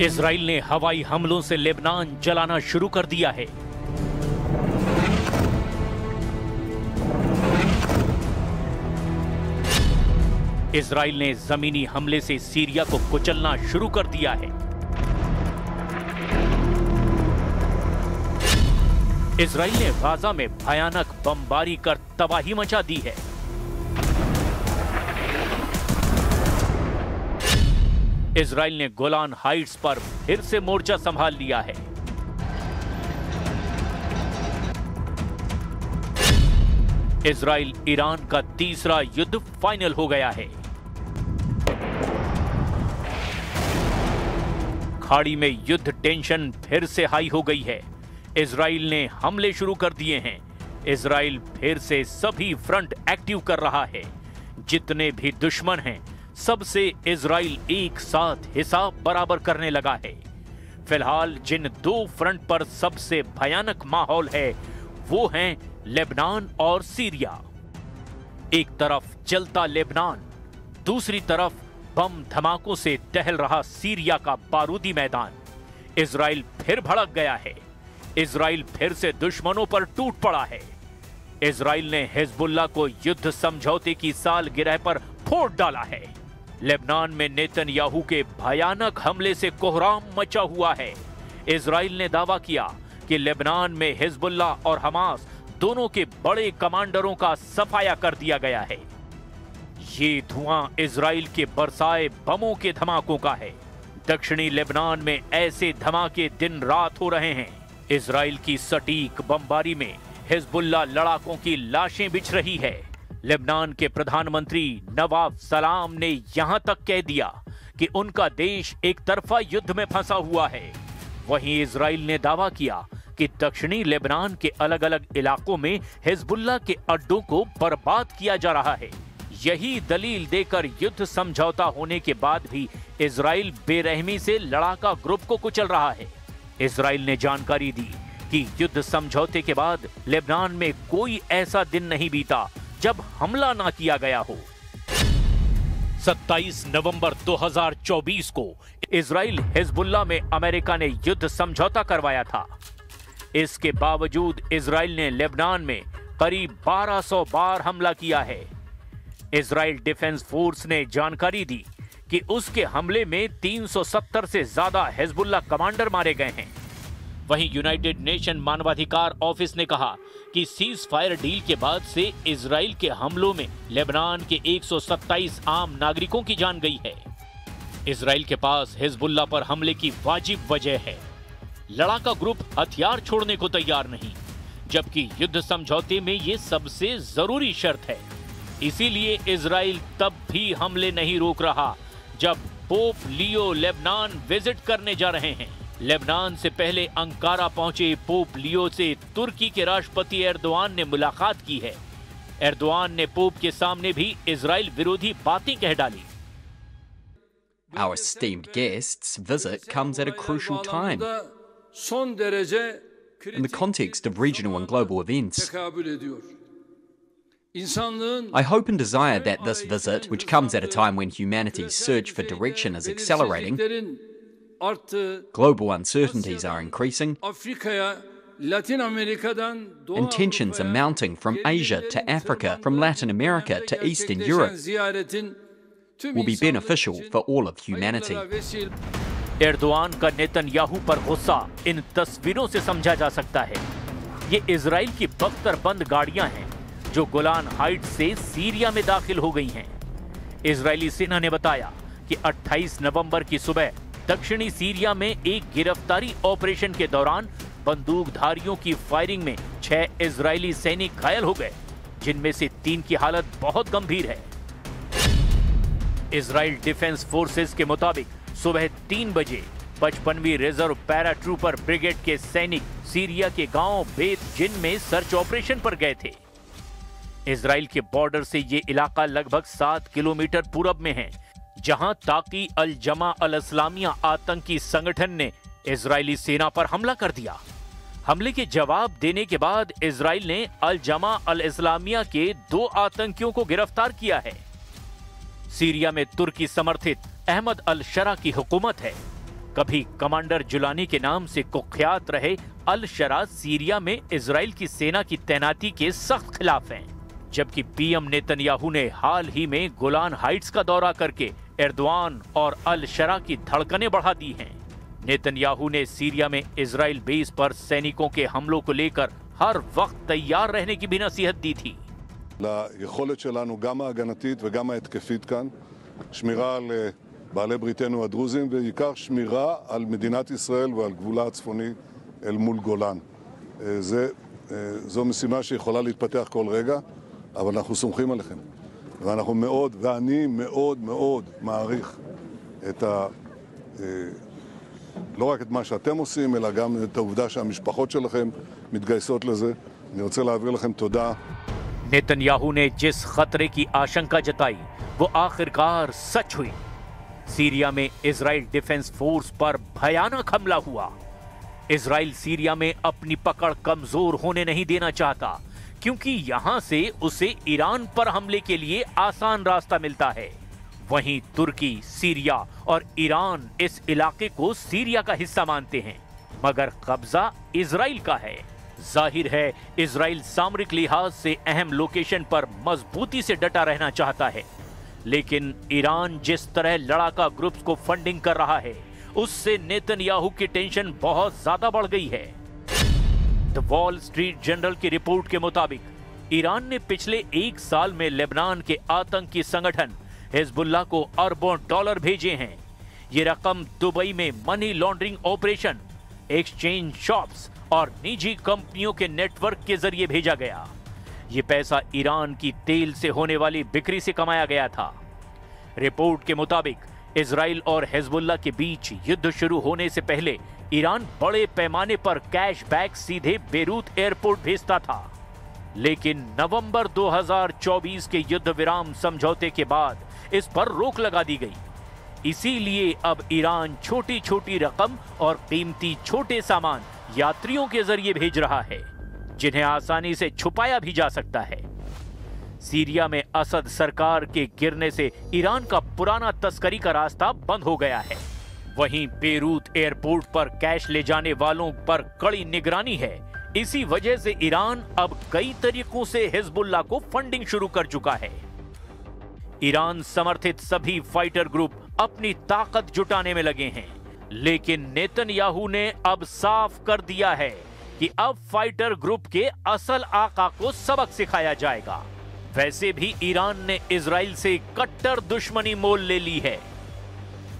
Israel ने हवाई हमलों से लेबनान जलाना शुरू कर दिया है। इजराइल ने जमीनी हमले से सीरिया को कुचलना शुरू कर दिया है। इजराइल ने गाजा में भयानक बमबारी कर तबाही मचा दी है। इजराइल ने गोलान हाइट्स पर फिर से मोर्चा संभाल लिया है। इजराइल ईरान का तीसरा युद्ध फाइनल हो गया है। खाड़ी में युद्ध टेंशन फिर से हाई हो गई है। इजराइल ने हमले शुरू कर दिए हैं। इजराइल फिर से सभी फ्रंट एक्टिव कर रहा है। जितने भी दुश्मन हैं, सबसे इजराइल एक साथ हिसाब बराबर करने लगा है। फिलहाल जिन दो फ्रंट पर सबसे भयानक माहौल है वो हैं लेबनान और सीरिया। एक तरफ जलता लेबनान, दूसरी तरफ बम धमाकों से टहल रहा सीरिया का बारूदी मैदान। इजराइल फिर भड़क गया है। इजराइल फिर से दुश्मनों पर टूट पड़ा है। इजराइल ने हिजबुल्लाह को युद्ध समझौते की सालगिरह पर फोड़ डाला है। लेबनान में नेतन्याहू के भयानक हमले से कोहराम मचा हुआ है। इजराइल ने दावा किया कि लेबनान में हिजबुल्लाह और हमास दोनों के बड़े कमांडरों का सफाया कर दिया गया है। ये धुआं इजराइल के बरसाए बमों के धमाकों का है। दक्षिणी लेबनान में ऐसे धमाके दिन रात हो रहे हैं। इजराइल की सटीक बमबारी में हिजबुल्लाह लड़ाकों की लाशें बिछ रही है। लेबनान के प्रधानमंत्री नवाफ सलाम ने यहां तक कह दिया कि उनका देश एक तरफा युद्ध में फंसा हुआ है। वहीं इजराइल ने दावा किया कि दक्षिणी लेबनान के अलग अलग इलाकों में हिजबुल्लाह के अड्डों को बर्बाद किया जा रहा है। यही दलील देकर युद्ध समझौता होने के बाद भी इजराइल बेरहमी से लड़ाका ग्रुप को कुचल रहा है। इजराइल ने जानकारी दी कि युद्ध समझौते के बाद लेबनान में कोई ऐसा दिन नहीं बीता जब हमला ना किया गया हो। 27 नवंबर 2024 को इजराइल हिजबुल्लाह में अमेरिका ने युद्ध समझौता करवाया था। इसके बावजूद इजराइल ने लेबनान में करीब 1200 बार हमला किया है। इजराइल डिफेंस फोर्स ने जानकारी दी कि उसके हमले में 370 से ज्यादा हिजबुल्लाह कमांडर मारे गए हैं। वहीं यूनाइटेड नेशन मानवाधिकार ऑफिस ने कहा कि सीज फायर डील के बाद से इजराइल के हमलों में लेबनान के 127 आम नागरिकों की जान गई है। इजराइल के पास हिजबुल्लाह पर हमले की वाजिब वजह है। लड़ाका ग्रुप हथियार छोड़ने को तैयार नहीं, जबकि युद्ध समझौते में ये सबसे जरूरी शर्त है। इसीलिए इजराइल तब भी हमले नहीं रोक रहा जब पोप लियो लेबनान विजिट करने जा रहे हैं। लेबनान से पहले अंकारा पहुंचे पोप लियो से तुर्की के राष्ट्रपति एर्दोआन ने मुलाकात की है। एर्दोआन ने पोप के सामने भी इजराइल विरोधी बातें कह डाली। Our esteemed guest's visit comes at a crucial time in the context of regional and global events. I hope and desire that this visit, which comes at a time when humanity's search for direction is accelerating, global uncertainties are increasing, and tensions are mounting from Asia to Africa, from Latin America to Eastern Europe, will be beneficial for all of humanity. Erdogan का Netanyahu पर गुस्सा इन तस्वीरों से समझा जा सकता है। ये इजराइल की बख्तरबंद गाड़ियां हैं जो गोलान हाइट्स से सीरिया में दाखिल हो गई हैं। इजरायली सेना ने बताया कि 28 नवंबर की सुबह दक्षिणी सीरिया में एक गिरफ्तारी ऑपरेशन के दौरान बंदूकधारियों की फायरिंग में 6 इजरायली सैनिक घायल हो गए, जिनमें से 3 की हालत बहुत गंभीर है। इजराइल डिफेंस फोर्सेस के मुताबिक सुबह 3 बजे 55वीं रिजर्व पैराट्रूपर ब्रिगेड के सैनिक सीरिया के गांव बेत जिन में सर्च ऑपरेशन पर गए थे। इजराइल के बॉर्डर से ये इलाका लगभग 7 किलोमीटर पूरब में है, जहां ताकी अल जमा अल इस्लामिया आतंकी संगठन ने इजरायली सेना पर हमला कर दिया। हमले के जवाब देने के बाद इजराइल ने अल जमा अल इस्लामिया के 2 आतंकियों को गिरफ्तार किया है। सीरिया में तुर्की समर्थित अहमद अल शरा की हुकूमत है। कभी कमांडर जुलानी के नाम से कुख्यात रहे अल शरा सीरिया में इजराइल की सेना की तैनाती के सख्त खिलाफ हैं, जबकि पीएम नेतन्याहू ने हाल ही में गोलान हाइट्स का दौरा करके एर्दोआन और अल शरा की धड़कनें बढ़ा दी हैं। नेतन्याहू ने सीरिया में इजराइल बेस पर सैनिकों के हमलों को लेकर हर वक्त तैयार रहने की भी नसीहत दी थी। ליכולת שלנו גם ההגנתית וגם ההתקפית כאן, שמירה על בעלי בריתנו הדרוזים ובעיקר שמירה על מדינת ישראל ועל גבולה הצפוני אל מול גולן. זו משימה שיכולה להתפתח כל רגע, אבל אנחנו סומכים עליכם. ואנחנו מאוד, ואני מאוד מאוד מעריך את לא רק את מה שאתם עושים, אלא גם את העובדה שהמשפחות שלכם מתגייסות לזה. אני רוצה להעביר לכם תודה. नेतन्याहू ने जिस खतरे की आशंका जताई वो आखिरकार सच हुई। सीरिया में इजराइल डिफेंस फोर्स पर भयानक हमला हुआ। इजराइल सीरिया में अपनी पकड़ कमजोर होने नहीं देना चाहता, क्योंकि यहां से उसे ईरान पर हमले के लिए आसान रास्ता मिलता है। वहीं तुर्की, सीरिया और ईरान इस इलाके को सीरिया का हिस्सा मानते हैं, मगर कब्जा इजराइल का है। जाहिर है इजराइल सामरिक लिहाज से अहम लोकेशन पर मजबूती से डटा रहना चाहता है, लेकिन ईरान जिस तरह लड़ाका ग्रुप्स को फंडिंग कर रहा है, उससे नेतन्याहू की टेंशन बहुत ज्यादा बढ़ गई है। द वॉल स्ट्रीट जर्नल की रिपोर्ट के मुताबिक ईरान ने पिछले एक साल में लेबनान के आतंकी संगठन हिजबुल्लाह को अरबों डॉलर भेजे हैं। ये रकम दुबई में money laundering operation, exchange shops और निजी कंपनियों के नेटवर्क के जरिए भेजा गया। ये पैसा ईरान की तेल से होने वाली बिक्री से कमाया गया था। रिपोर्ट के मुताबिक इजराइल और हिजबुल्लाह के बीच युद्ध शुरू होने से पहले ईरान बड़े पैमाने पर कैश बैक सीधे बेरूत एयरपोर्ट भेजता था, लेकिन नवंबर 2024 के युद्ध विराम समझौते के बाद इस पर रोक लगा दी गई। इसीलिए अब ईरान छोटी छोटी रकम और कीमती छोटे सामान यात्रियों के जरिए भेज रहा है, जिन्हें आसानी से छुपाया भी जा सकता है। सीरिया में असद सरकार के गिरने से ईरान का पुराना तस्करी का रास्ता बंद हो गया है। वहीं बेरूत एयरपोर्ट पर कैश ले जाने वालों पर कड़ी निगरानी है। इसी वजह से ईरान अब कई तरीकों से हिजबुल्लाह को फंडिंग शुरू कर चुका है। ईरान समर्थित सभी फाइटर ग्रुप अपनी ताकत जुटाने में लगे हैं, लेकिन नेतन्याहू ने अब साफ कर दिया है कि अब फाइटर ग्रुप के असल आका को सबक सिखाया जाएगा। वैसे भी ईरान ने इजराइल से कट्टर दुश्मनी मोल ले ली है।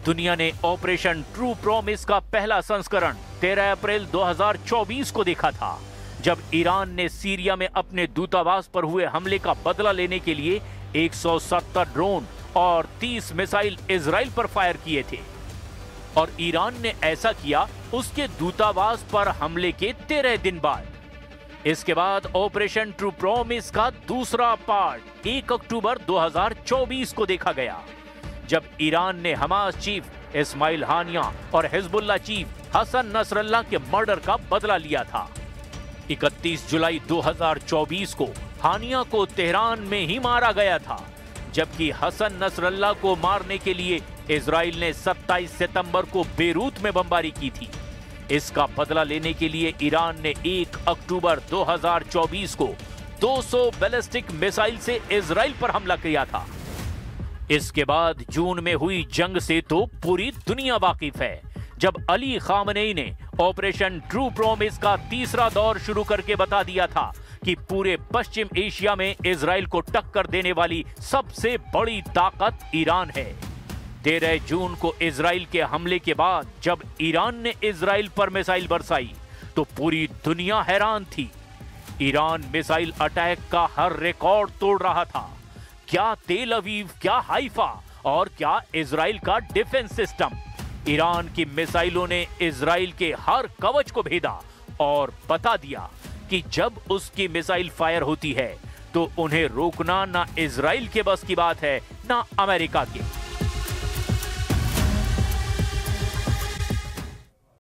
दुनिया ने ऑपरेशन ट्रू प्रॉमिस का पहला संस्करण 13 अप्रैल 2024 को देखा था, जब ईरान ने सीरिया में अपने दूतावास पर हुए हमले का बदला लेने के लिए 170 ड्रोन और 30 मिसाइल इजराइल पर फायर किए थे। और ईरान ने ऐसा किया उसके दूतावास पर हमले के 13 दिन बाद। इसके बाद ऑपरेशन ट्रू प्रॉमिस का दूसरा पार्ट 1 अक्टूबर 2024 को देखा गया, जब ईरान ने हमास चीफ इस्माइल हानिया और हिजबुल्लाह चीफ हसन नसरल्लाह के मर्डर का बदला लिया था। 31 जुलाई 2024 को हानिया को तेहरान में ही मारा गया था, जबकि हसन नसरल्लाह को मारने के लिए इजराइल ने 27 सितंबर को बेरूत में बमबारी की थी। इसका बदला लेने के लिए ईरान ने 1 अक्टूबर 2024 को 200 बैलिस्टिक मिसाइल से इजराइल पर हमला किया था। इसके बाद जून में हुई जंग से तो पूरी दुनिया वाकिफ है, जब अली खामनेई ने ऑपरेशन ट्रू प्रॉमिस का तीसरा दौर शुरू करके बता दिया था कि पूरे पश्चिम एशिया में इजराइल को टक्कर देने वाली सबसे बड़ी ताकत ईरान है। 13 जून को इजराइल के हमले के बाद जब ईरान ने इजराइल पर मिसाइल बरसाई तो पूरी दुनिया हैरान थी। ईरान मिसाइल अटैक का हर रिकॉर्ड तोड़ रहा था। क्या तेल अवीव, क्या हाइफा और क्या इजराइल का डिफेंस सिस्टम। ईरान की मिसाइलों ने इजराइल के हर कवच को भेदा और बता दिया कि जब उसकी मिसाइल फायर होती है तो उन्हें रोकना ना इजराइल के बस की बात है, ना अमेरिका की।